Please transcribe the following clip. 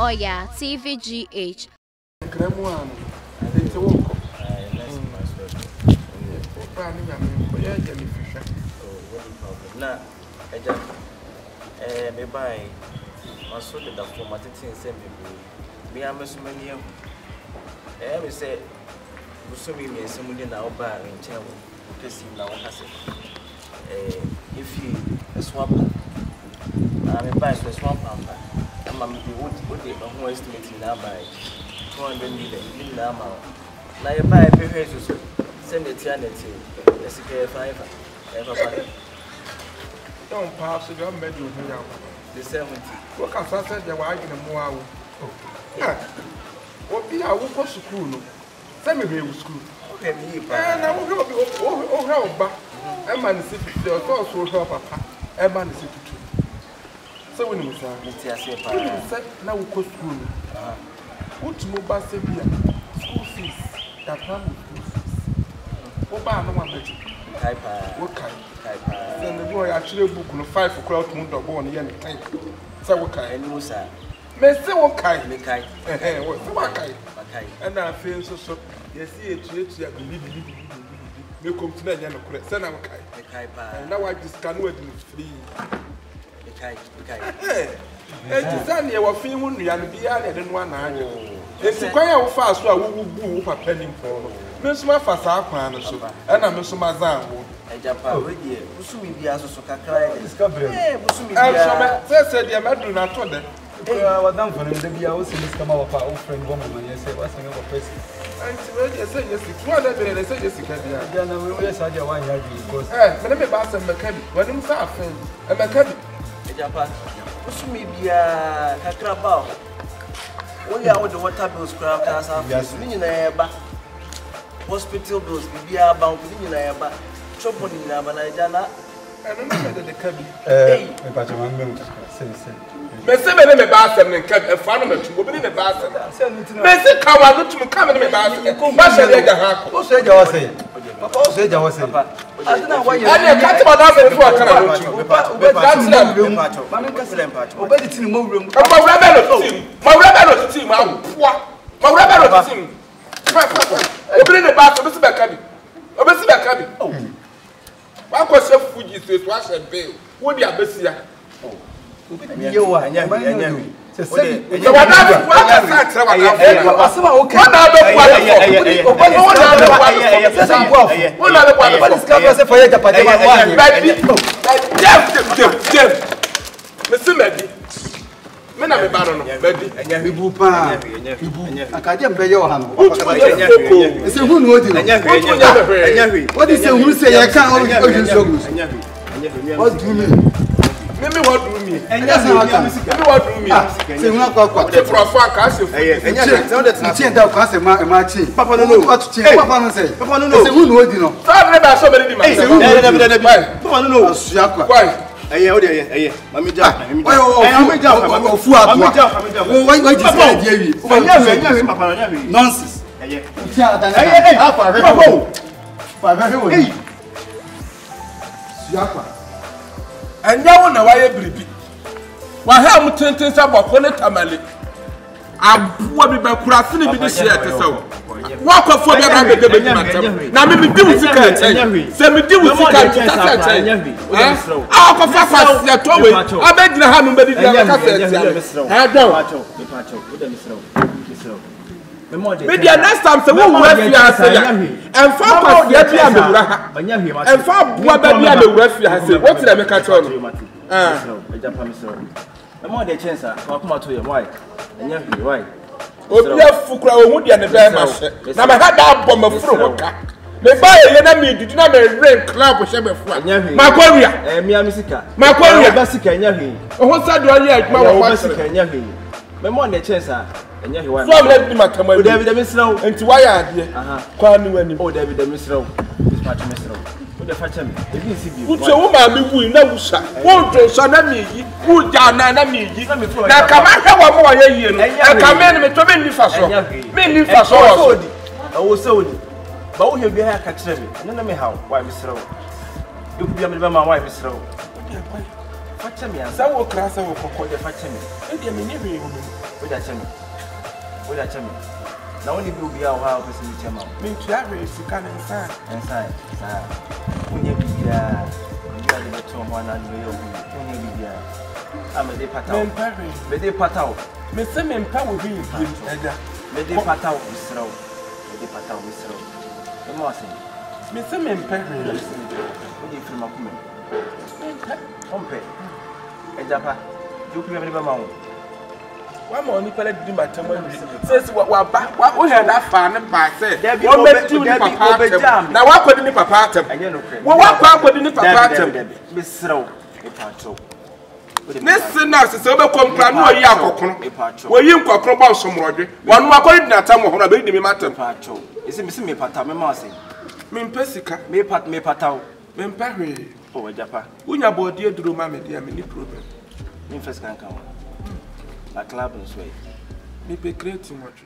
Oya TVGH. Me buy my soul the formatting send me am so many me say Busumi me somebody now buy in town because now has if you swap I buy so swap pamper and I'm what they don't estimate now buy 200 million now now you buy a send it to let's get 5 don't pass the gun bedroom here. The 70. What can I say? They were arguing more. What be our work school? Send me school. Okay, and I will go back. A man is sitting there, also help papa. A man is sitting. So when you say, now we go school. What more bus school fees? That one school fees. What about no one better? What kind? Then the boy actually book no 5 o'clock moon or born here. So what kind? No, sir. May say what kind? What kind? And I feel so. Yes, it's a believe. You come to the end of the send our kind. And now I just can't wait free. And Sunday, our film, we are behind and 1 hour. It's quite fast, so I will go for penny for. Miss my fast and I'm Miss Mazan. Japan, Busumi Biaso Sokaka, discovery. Busumi, said the Madrid not told them. I was done for him to be our sins come out of our friend woman when you say what's in your face. I said, yes, it's one that they say, yes, you can be. Yes, I want you because let me pass a mechanic. When I'm suffering, a mechanic. Japan, Busumi Bia, Kakrabao. Only out the water bills, crowd cars are hospital bills, Bia bound in a trouble in Abanajana. I don't know the cabin. Messi bass and kept a farmer to open in the bass. Messi come out to come in the bass. Who said you were saying? Papa said you were saying. I don't know why you can't come out before I can one question Fuji is wash and bail. What do you best here? You are Yahi. So, what men are baron, baby, and you I can't pay your hand. It's a good word. What is the who say I can't what do you mean? Maybe what do you mean? And that's how I can. What do you mean? Say, not what for a fact, I say, and you change out Castle Martin. Papa, no, what to change. Papa, say, Papa, no, it's a good word, you know. So many demands. Papa, no, why? Mammy Jack, I'm nonsense. And now, no, I agree. Why have 10 things about when it amali? I will be back crossing this year to so. Walk off for the rabbit. Now, maybe do with the send me do with the I'll go fast. I beg the hand, but I don't. Maybe next time, so we'll work and far yet, and far what what's the make the more the chance, I'll come out to your wife. And you're right. Oh, you have Fukra would be an advance. Now, I had that bomb of fruit. The buyer, enemy did not rain club with Shabba. Macoria, and Mia Misica. Macoria, Bassica, and Yahi. What's that? Do I like my Bassica and Yahi? The more the chance, and Yahi. So let me come with David Misrow and to why I did. Quando when you owe David Misrow, this much Misrow. Put your woman, we know, sir. Won't you, son of me? Who down and me? Now come out, how more year? I come in to many faso. Many faso. I was so. But you'll be a catcher. And then me how, why, Miss Rowe? You could be a member, my wife is Rowe. Fetch me and Sawo Crasa will call the fetch me. And the mini With that chimney. With that chimney. Now only will be our house in the channel. Me to average, you can inside. Inside, sir. When you be there, you are the two one and when you be there. I'm a day patao. Mede patao. Me say me mpa wo bi yin eja. Mede patao bisro. Mede patao bisro. E mo asen. Me say me mpa hwe. Wo di film akome. Ompe. Eja pa. You ku be ma wo. Wa ma oni pele di matam wi. Say wa ba wo he na fa ne ba say. Wo be di ni papa atem. Na wa kwodi ni papa atem. Enye no kre. Wo wa kwodi ni papa atem. Bisro. E patao. Nesse na se obe kompra no yi akokoro wo yi nkokoro ba osomrodwe wonu akori di atam ho na be di me matam patao ese me patao me ma ase me mpesika me patao me mpa hwe o wajapa unya body eduro ma me dia me ni problem me first kan kan la club no so me be create much